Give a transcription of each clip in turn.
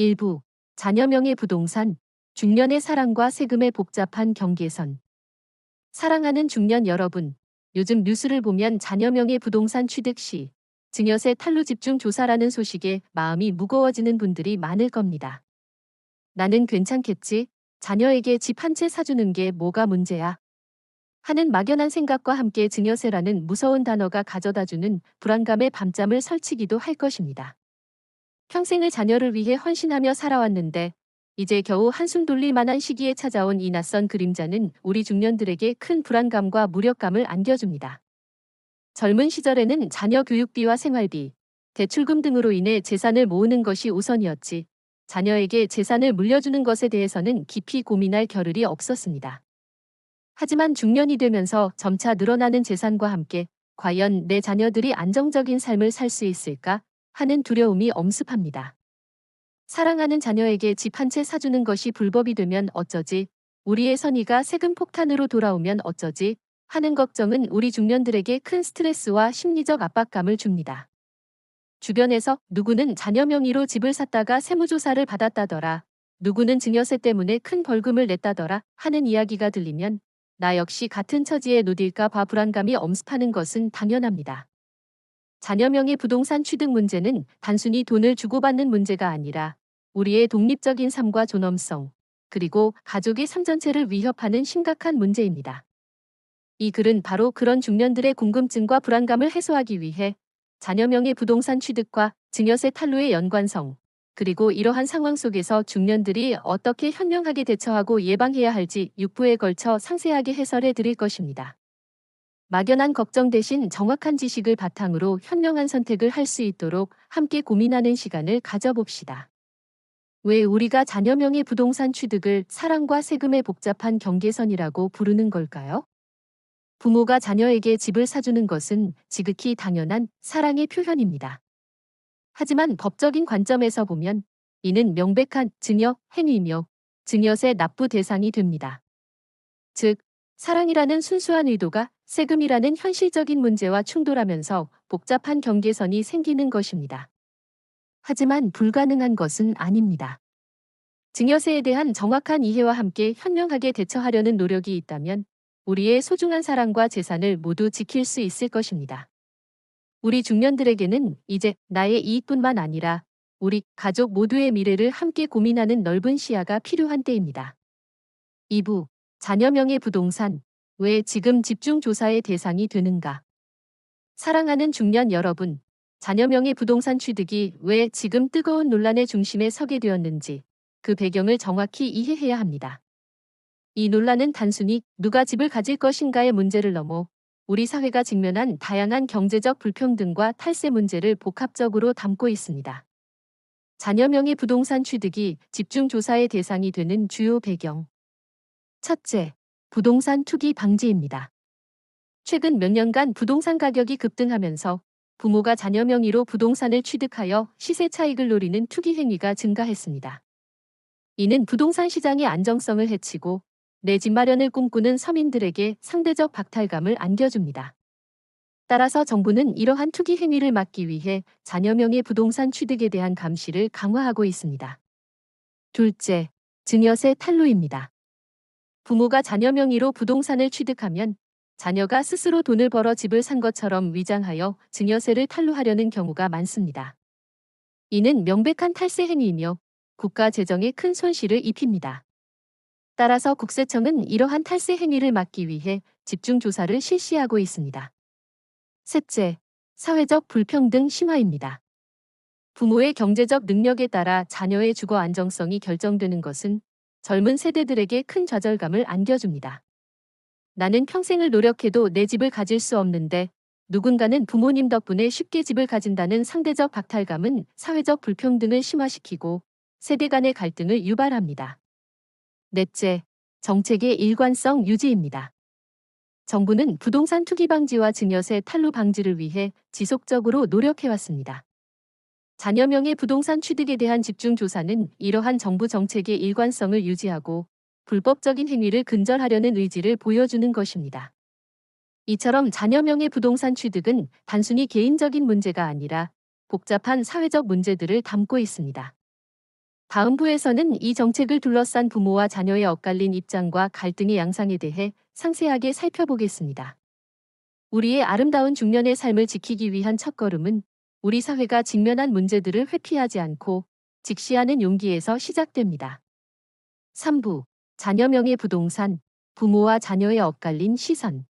일부 자녀명의 부동산, 중년의 사랑과 세금의 복잡한 경계선. 사랑하는 중년 여러분, 요즘 뉴스를 보면 자녀명의 부동산 취득 시 증여세 탈루 집중 조사라는 소식에 마음이 무거워지는 분들이 많을 겁니다. 나는 괜찮겠지? 자녀에게 집 한 채 사주는 게 뭐가 문제야? 하는 막연한 생각과 함께 증여세라는 무서운 단어가 가져다주는 불안감에 밤잠을 설치기도 할 것입니다. 평생을 자녀를 위해 헌신하며 살아왔는데 이제 겨우 한숨 돌릴 만한 시기에 찾아온 이 낯선 그림자는 우리 중년들에게 큰 불안감과 무력감을 안겨줍니다. 젊은 시절에는 자녀 교육비와 생활비, 대출금 등으로 인해 재산을 모으는 것이 우선이었지, 자녀에게 재산을 물려주는 것에 대해서는 깊이 고민할 겨를이 없었습니다. 하지만 중년이 되면서 점차 늘어나는 재산과 함께 과연 내 자녀들이 안정적인 삶을 살 수 있을까 하는 두려움이 엄습합니다. 사랑하는 자녀에게 집 한 채 사주는 것이 불법이 되면 어쩌지? 우리의 선의가 세금 폭탄으로 돌아오면 어쩌지? 하는 걱정은 우리 중년들에게 큰 스트레스와 심리적 압박감을 줍니다. 주변에서 누구는 자녀 명의로 집을 샀다가 세무조사를 받았다더라, 누구는 증여세 때문에 큰 벌금을 냈다더라 하는 이야기가 들리면 나 역시 같은 처지에 놓일까 봐 불안감이 엄습하는 것은 당연합니다. 자녀 명의 부동산 취득 문제는 단순히 돈을 주고받는 문제가 아니라 우리의 독립적인 삶과 존엄성, 그리고 가족의 삶 전체를 위협하는 심각한 문제입니다. 이 글은 바로 그런 중년들의 궁금증과 불안감을 해소하기 위해 자녀 명의 부동산 취득과 증여세 탈루의 연관성, 그리고 이러한 상황 속에서 중년들이 어떻게 현명하게 대처하고 예방해야 할지 6부에 걸쳐 상세하게 해설해 드릴 것입니다. 막연한 걱정 대신 정확한 지식을 바탕으로 현명한 선택을 할 수 있도록 함께 고민하는 시간을 가져봅시다. 왜 우리가 자녀명의 부동산 취득을 사랑과 세금의 복잡한 경계선이라고 부르는 걸까요? 부모가 자녀에게 집을 사주는 것은 지극히 당연한 사랑의 표현입니다. 하지만 법적인 관점에서 보면 이는 명백한 증여 행위이며 증여세 납부 대상이 됩니다. 즉, 사랑이라는 순수한 의도가 세금이라는 현실적인 문제와 충돌하면서 복잡한 경계선이 생기는 것입니다. 하지만 불가능한 것은 아닙니다. 증여세에 대한 정확한 이해와 함께 현명하게 대처하려는 노력이 있다면 우리의 소중한 사랑과 재산을 모두 지킬 수 있을 것입니다. 우리 중년들에게는 이제 나의 이익뿐만 아니라 우리 가족 모두의 미래를 함께 고민하는 넓은 시야가 필요한 때입니다. 2부 자녀명의 부동산, 왜 지금 집중 조사의 대상이 되는가? 사랑하는 중년 여러분, 자녀명의 부동산 취득이 왜 지금 뜨거운 논란의 중심에 서게 되었는지 그 배경을 정확히 이해해야 합니다. 이 논란은 단순히 누가 집을 가질 것인가의 문제를 넘어 우리 사회가 직면한 다양한 경제적 불평등과 탈세 문제를 복합적으로 담고 있습니다. 자녀명의 부동산 취득이 집중 조사의 대상이 되는 주요 배경. 첫째, 부동산 투기 방지입니다. 최근 몇 년간 부동산 가격이 급등하면서 부모가 자녀 명의로 부동산을 취득하여 시세 차익을 노리는 투기 행위가 증가했습니다. 이는 부동산 시장의 안정성을 해치고 내 집 마련을 꿈꾸는 서민들에게 상대적 박탈감을 안겨줍니다. 따라서 정부는 이러한 투기 행위를 막기 위해 자녀 명의 부동산 취득에 대한 감시를 강화하고 있습니다. 둘째, 증여세 탈루입니다. 부모가 자녀 명의로 부동산을 취득하면 자녀가 스스로 돈을 벌어 집을 산 것처럼 위장하여 증여세를 탈루하려는 경우가 많습니다. 이는 명백한 탈세 행위이며 국가 재정에 큰 손실을 입힙니다. 따라서 국세청은 이러한 탈세 행위를 막기 위해 집중 조사를 실시하고 있습니다. 셋째, 사회적 불평등 심화입니다. 부모의 경제적 능력에 따라 자녀의 주거 안정성이 결정되는 것은 젊은 세대들에게 큰 좌절감을 안겨줍니다. 나는 평생을 노력해도 내 집을 가질 수 없는데 누군가는 부모님 덕분에 쉽게 집을 가진다는 상대적 박탈감은 사회적 불평등을 심화시키고 세대 간의 갈등을 유발합니다. 넷째, 정책의 일관성 유지입니다. 정부는 부동산 투기 방지와 증여세 탈루 방지를 위해 지속적으로 노력해왔습니다. 자녀명의 부동산 취득에 대한 집중 조사는 이러한 정부 정책의 일관성을 유지하고 불법적인 행위를 근절하려는 의지를 보여주는 것입니다. 이처럼 자녀명의 부동산 취득은 단순히 개인적인 문제가 아니라 복잡한 사회적 문제들을 담고 있습니다. 다음 부에서는 이 정책을 둘러싼 부모와 자녀의 엇갈린 입장과 갈등의 양상에 대해 상세하게 살펴보겠습니다. 우리의 아름다운 중년의 삶을 지키기 위한 첫걸음은 우리 사회가 직면한 문제들을 회피하지 않고 직시하는 용기에서 시작됩니다. 3부 자녀명의 부동산, 부모와 자녀의 엇갈린 시선.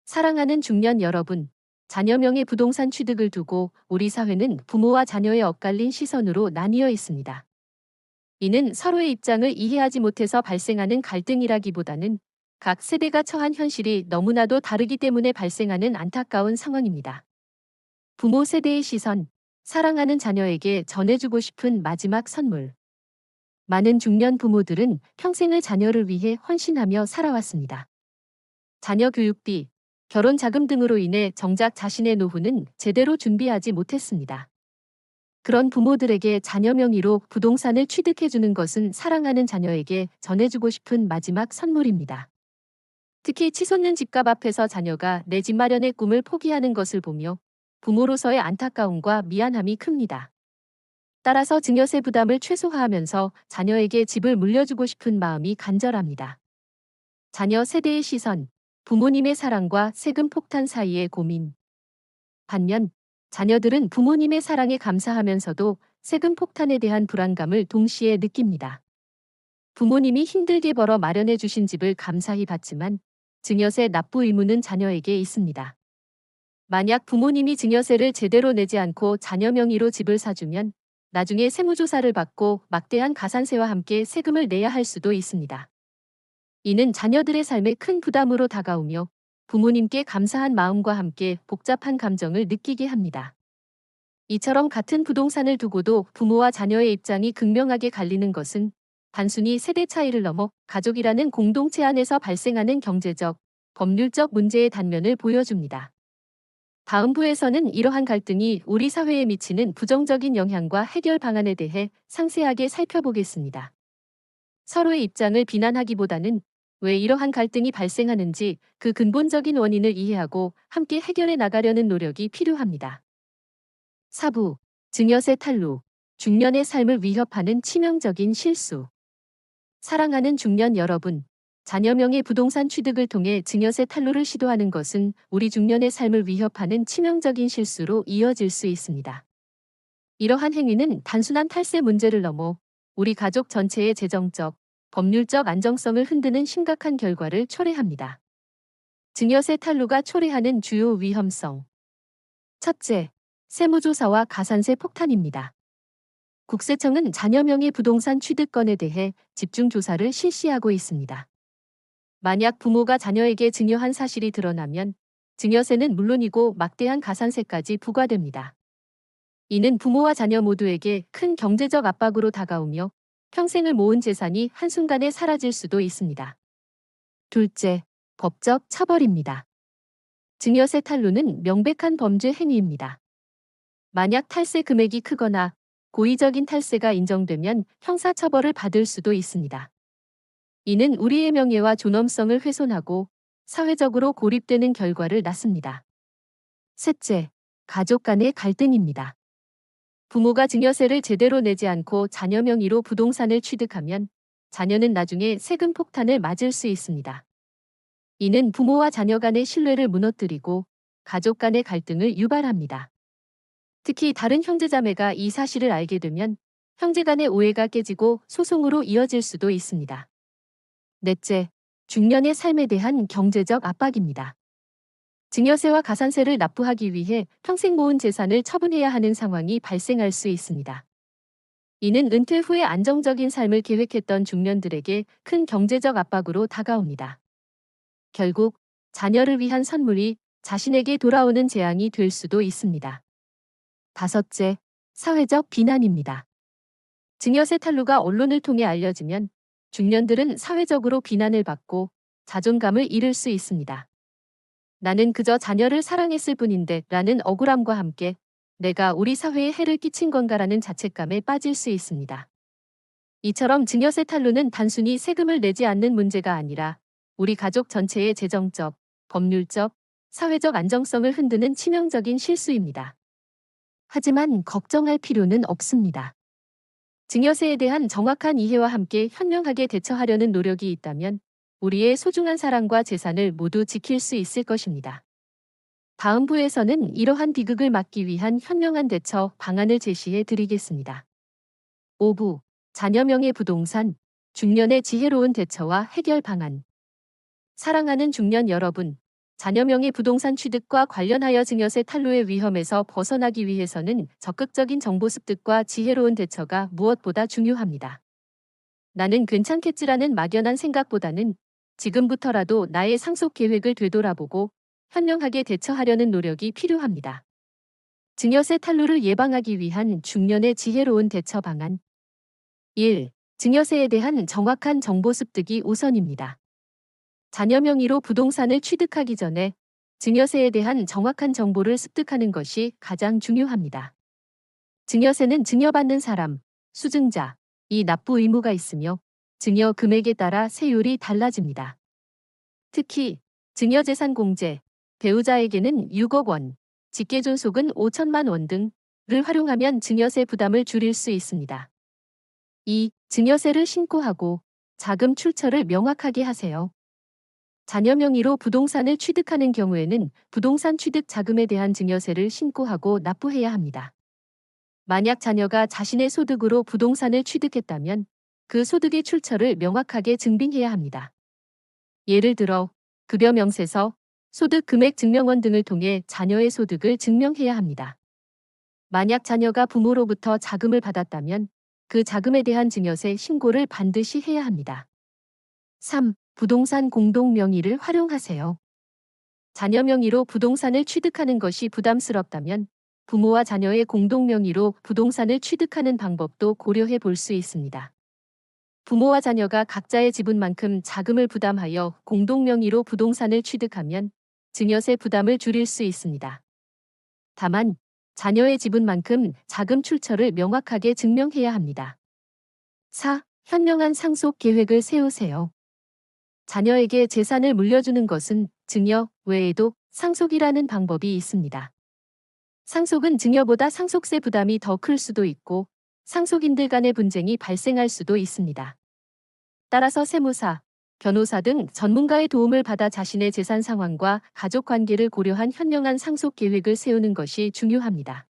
사랑하는 중년 여러분, 자녀명의 부동산 취득을 두고 우리 사회는 부모와 자녀의 엇갈린 시선으로 나뉘어 있습니다. 이는 서로의 입장을 이해하지 못해서 발생하는 갈등이라기보다는 각 세대가 처한 현실이 너무나도 다르기 때문에 발생하는 안타까운 상황입니다. 부모 세대의 시선, 사랑하는 자녀에게 전해주고 싶은 마지막 선물. 많은 중년 부모들은 평생을 자녀를 위해 헌신하며 살아왔습니다. 자녀 교육비, 결혼 자금 등으로 인해 정작 자신의 노후는 제대로 준비하지 못했습니다. 그런 부모들에게 자녀 명의로 부동산을 취득해주는 것은 사랑하는 자녀에게 전해주고 싶은 마지막 선물입니다. 특히 치솟는 집값 앞에서 자녀가 내 집 마련의 꿈을 포기하는 것을 보며 부모로서의 안타까움과 미안함이 큽니다. 따라서 증여세 부담을 최소화하면서 자녀에게 집을 물려주고 싶은 마음이 간절합니다. 자녀 세대의 시선, 부모님의 사랑과 세금 폭탄 사이의 고민. 반면 자녀들은 부모님의 사랑에 감사하면서도 세금 폭탄에 대한 불안감을 동시에 느낍니다. 부모님이 힘들게 벌어 마련해 주신 집을 감사히 받지만 증여세 납부 의무는 자녀에게 있습니다. 만약 부모님이 증여세를 제대로 내지 않고 자녀 명의로 집을 사주면 나중에 세무조사를 받고 막대한 가산세와 함께 세금을 내야 할 수도 있습니다. 이는 자녀들의 삶에 큰 부담으로 다가오며 부모님께 감사한 마음과 함께 복잡한 감정을 느끼게 합니다. 이처럼 같은 부동산을 두고도 부모와 자녀의 입장이 극명하게 갈리는 것은 단순히 세대 차이를 넘어 가족이라는 공동체 안에서 발생하는 경제적, 법률적 문제의 단면을 보여줍니다. 다음 부에서는 이러한 갈등이 우리 사회에 미치는 부정적인 영향과 해결 방안에 대해 상세하게 살펴보겠습니다. 서로의 입장을 비난하기보다는 왜 이러한 갈등이 발생하는지 그 근본적인 원인을 이해하고 함께 해결해 나가려는 노력이 필요합니다. 4부 증여세 탈루, 중년의 삶을 위협하는 치명적인 실수. 사랑하는 중년 여러분, 자녀명의 부동산 취득을 통해 증여세 탈루를 시도하는 것은 우리 중년의 삶을 위협하는 치명적인 실수로 이어질 수 있습니다. 이러한 행위는 단순한 탈세 문제를 넘어 우리 가족 전체의 재정적, 법률적 안정성을 흔드는 심각한 결과를 초래합니다. 증여세 탈루가 초래하는 주요 위험성. 첫째, 세무조사와 가산세 폭탄입니다. 국세청은 자녀명의 부동산 취득건에 대해 집중조사를 실시하고 있습니다. 만약 부모가 자녀에게 증여한 사실이 드러나면 증여세는 물론이고 막대한 가산세까지 부과됩니다. 이는 부모와 자녀 모두에게 큰 경제적 압박으로 다가오며 평생을 모은 재산이 한순간에 사라질 수도 있습니다. 둘째, 법적 처벌입니다. 증여세 탈루는 명백한 범죄 행위입니다. 만약 탈세 금액이 크거나 고의적인 탈세가 인정되면 형사처벌을 받을 수도 있습니다. 이는 우리의 명예와 존엄성을 훼손하고 사회적으로 고립되는 결과를 낳습니다. 셋째, 가족 간의 갈등입니다. 부모가 증여세를 제대로 내지 않고 자녀 명의로 부동산을 취득하면 자녀는 나중에 세금 폭탄을 맞을 수 있습니다. 이는 부모와 자녀 간의 신뢰를 무너뜨리고 가족 간의 갈등을 유발합니다. 특히 다른 형제자매가 이 사실을 알게 되면 형제 간의 오해가 깨지고 소송으로 이어질 수도 있습니다. 넷째, 중년의 삶에 대한 경제적 압박입니다. 증여세와 가산세를 납부하기 위해 평생 모은 재산을 처분해야 하는 상황이 발생할 수 있습니다. 이는 은퇴 후에 안정적인 삶을 계획했던 중년들에게 큰 경제적 압박으로 다가옵니다. 결국 자녀를 위한 선물이 자신에게 돌아오는 재앙이 될 수도 있습니다. 다섯째, 사회적 비난입니다. 증여세 탈루가 언론을 통해 알려지면 중년들은 사회적으로 비난을 받고 자존감을 잃을 수 있습니다. 나는 그저 자녀를 사랑했을 뿐인데 라는 억울함과 함께 내가 우리 사회에 해를 끼친 건가라는 자책감에 빠질 수 있습니다. 이처럼 증여세 탈루는 단순히 세금을 내지 않는 문제가 아니라 우리 가족 전체의 재정적, 법률적, 사회적 안정성을 흔드는 치명적인 실수입니다. 하지만 걱정할 필요는 없습니다. 증여세에 대한 정확한 이해와 함께 현명하게 대처하려는 노력이 있다면 우리의 소중한 사랑과 재산을 모두 지킬 수 있을 것입니다. 다음 부에서는 이러한 비극을 막기 위한 현명한 대처 방안을 제시해 드리겠습니다. 5부 자녀명의 부동산, 중년의 지혜로운 대처와 해결 방안. 사랑하는 중년 여러분, 자녀명의 부동산 취득과 관련하여 증여세 탈루의 위험에서 벗어나기 위해서는 적극적인 정보 습득과 지혜로운 대처가 무엇보다 중요합니다. 나는 괜찮겠지라는 막연한 생각보다는 지금부터라도 나의 상속 계획을 되돌아보고 현명하게 대처하려는 노력이 필요합니다. 증여세 탈루를 예방하기 위한 중년의 지혜로운 대처 방안. 1. 증여세에 대한 정확한 정보 습득이 우선입니다. 자녀 명의로 부동산을 취득하기 전에 증여세에 대한 정확한 정보를 습득하는 것이 가장 중요합니다. 증여세는 증여받는 사람, 수증자, 이 납부 의무가 있으며 증여 금액에 따라 세율이 달라집니다. 특히 증여재산 공제, 배우자에게는 6억 원, 직계존속은 5천만 원 등을 활용하면 증여세 부담을 줄일 수 있습니다. 2. 증여세를 신고하고 자금 출처를 명확하게 하세요. 자녀 명의로 부동산을 취득하는 경우에는 부동산 취득 자금에 대한 증여세를 신고하고 납부해야 합니다. 만약 자녀가 자신의 소득으로 부동산을 취득했다면 그 소득의 출처를 명확하게 증빙해야 합니다. 예를 들어 급여 명세서, 소득 금액 증명원 등을 통해 자녀의 소득을 증명해야 합니다. 만약 자녀가 부모로부터 자금을 받았다면 그 자금에 대한 증여세 신고를 반드시 해야 합니다. 3. 부동산 공동 명의를 활용하세요. 자녀 명의로 부동산을 취득하는 것이 부담스럽다면 부모와 자녀의 공동 명의로 부동산을 취득하는 방법도 고려해 볼 수 있습니다. 부모와 자녀가 각자의 지분만큼 자금을 부담하여 공동 명의로 부동산을 취득하면 증여세 부담을 줄일 수 있습니다. 다만 자녀의 지분만큼 자금 출처를 명확하게 증명해야 합니다. 4. 현명한 상속 계획을 세우세요. 자녀에게 재산을 물려주는 것은 증여 외에도 상속이라는 방법이 있습니다. 상속은 증여보다 상속세 부담이 더 클 수도 있고 상속인들 간의 분쟁이 발생할 수도 있습니다. 따라서 세무사, 변호사 등 전문가의 도움을 받아 자신의 재산 상황과 가족 관계를 고려한 현명한 상속 계획을 세우는 것이 중요합니다.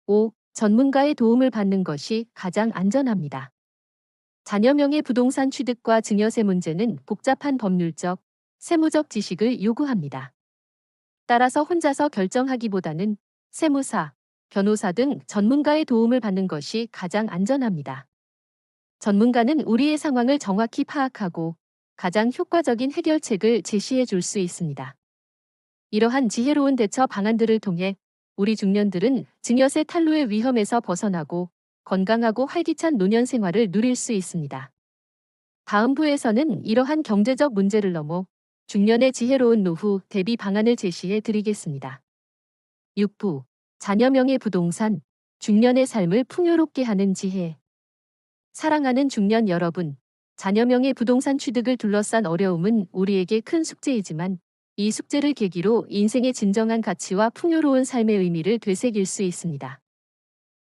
5. 전문가의 도움을 받는 것이 가장 안전합니다. 자녀명의 부동산 취득과 증여세 문제는 복잡한 법률적, 세무적 지식을 요구합니다. 따라서 혼자서 결정하기보다는 세무사, 변호사 등 전문가의 도움을 받는 것이 가장 안전합니다. 전문가는 우리의 상황을 정확히 파악하고 가장 효과적인 해결책을 제시해 줄 수 있습니다. 이러한 지혜로운 대처 방안들을 통해 우리 중년들은 증여세 탈루의 위험에서 벗어나고 건강하고 활기찬 노년 생활을 누릴 수 있습니다. 다음 부에서는 이러한 경제적 문제를 넘어 중년의 지혜로운 노후 대비 방안을 제시해 드리겠습니다. 6부 자녀명의 부동산, 중년의 삶을 풍요롭게 하는 지혜. 사랑하는 중년 여러분, 자녀명의 부동산 취득을 둘러싼 어려움은 우리에게 큰 숙제이지만 이 숙제를 계기로 인생의 진정한 가치와 풍요로운 삶의 의미를 되새길 수 있습니다.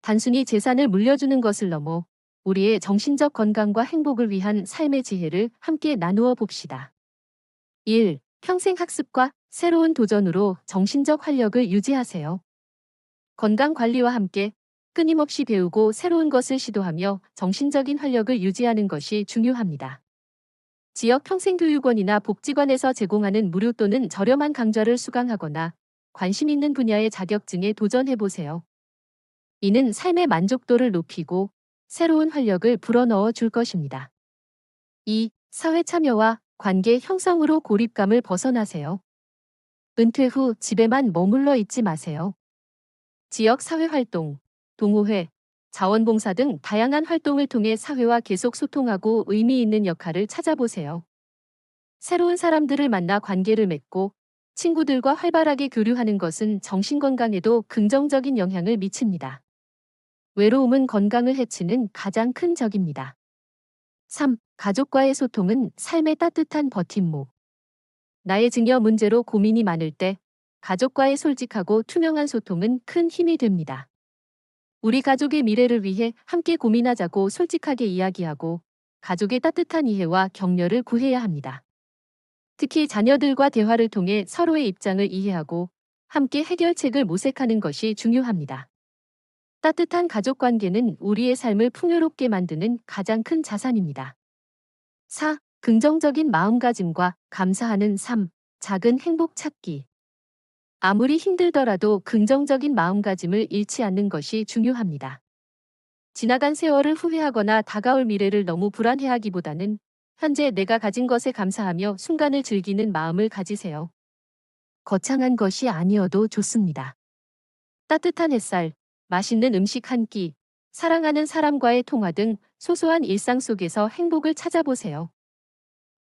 단순히 재산을 물려주는 것을 넘어 우리의 정신적 건강과 행복을 위한 삶의 지혜를 함께 나누어 봅시다. 1. 평생 학습과 새로운 도전으로 정신적 활력을 유지하세요. 건강 관리와 함께 끊임없이 배우고 새로운 것을 시도하며 정신적인 활력을 유지하는 것이 중요합니다. 지역 평생교육원이나 복지관에서 제공하는 무료 또는 저렴한 강좌를 수강하거나 관심 있는 분야의 자격증에 도전해보세요. 이는 삶의 만족도를 높이고 새로운 활력을 불어넣어 줄 것입니다. 2. 사회 참여와 관계 형성으로 고립감을 벗어나세요. 은퇴 후 집에만 머물러 있지 마세요. 지역 사회 활동, 동호회, 자원봉사 등 다양한 활동을 통해 사회와 계속 소통하고 의미 있는 역할을 찾아보세요. 새로운 사람들을 만나 관계를 맺고 친구들과 활발하게 교류하는 것은 정신건강에도 긍정적인 영향을 미칩니다. 외로움은 건강을 해치는 가장 큰 적입니다. 3. 가족과의 소통은 삶의 따뜻한 버팀목. 나의 증여 문제로 고민이 많을 때 가족과의 솔직하고 투명한 소통은 큰 힘이 됩니다. 우리 가족의 미래를 위해 함께 고민하자고 솔직하게 이야기하고 가족의 따뜻한 이해와 격려를 구해야 합니다. 특히 자녀들과 대화를 통해 서로의 입장을 이해하고 함께 해결책을 모색하는 것이 중요합니다. 따뜻한 가족 관계는 우리의 삶을 풍요롭게 만드는 가장 큰 자산입니다. 4. 긍정적인 마음가짐과 감사하는 삶, 작은 행복 찾기. 아무리 힘들더라도 긍정적인 마음가짐을 잃지 않는 것이 중요합니다. 지나간 세월을 후회하거나 다가올 미래를 너무 불안해하기보다는 현재 내가 가진 것에 감사하며 순간을 즐기는 마음을 가지세요. 거창한 것이 아니어도 좋습니다. 따뜻한 햇살, 맛있는 음식 한 끼, 사랑하는 사람과의 통화 등 소소한 일상 속에서 행복을 찾아보세요.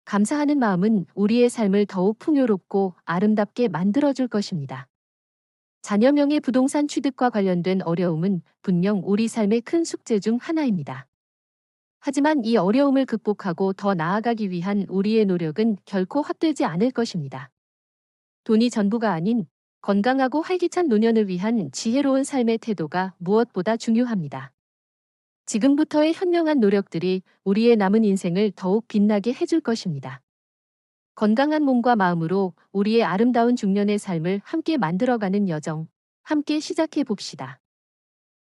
감사하는 마음은 우리의 삶을 더욱 풍요롭고 아름답게 만들어줄 것입니다. 자녀명의 부동산 취득과 관련된 어려움은 분명 우리 삶의 큰 숙제 중 하나입니다. 하지만 이 어려움을 극복하고 더 나아가기 위한 우리의 노력은 결코 헛되지 않을 것입니다. 돈이 전부가 아닌 건강하고 활기찬 노년을 위한 지혜로운 삶의 태도가 무엇보다 중요합니다. 지금부터의 현명한 노력들이 우리의 남은 인생을 더욱 빛나게 해줄 것입니다. 건강한 몸과 마음으로 우리의 아름다운 중년의 삶을 함께 만들어가는 여정, 함께 시작해 봅시다.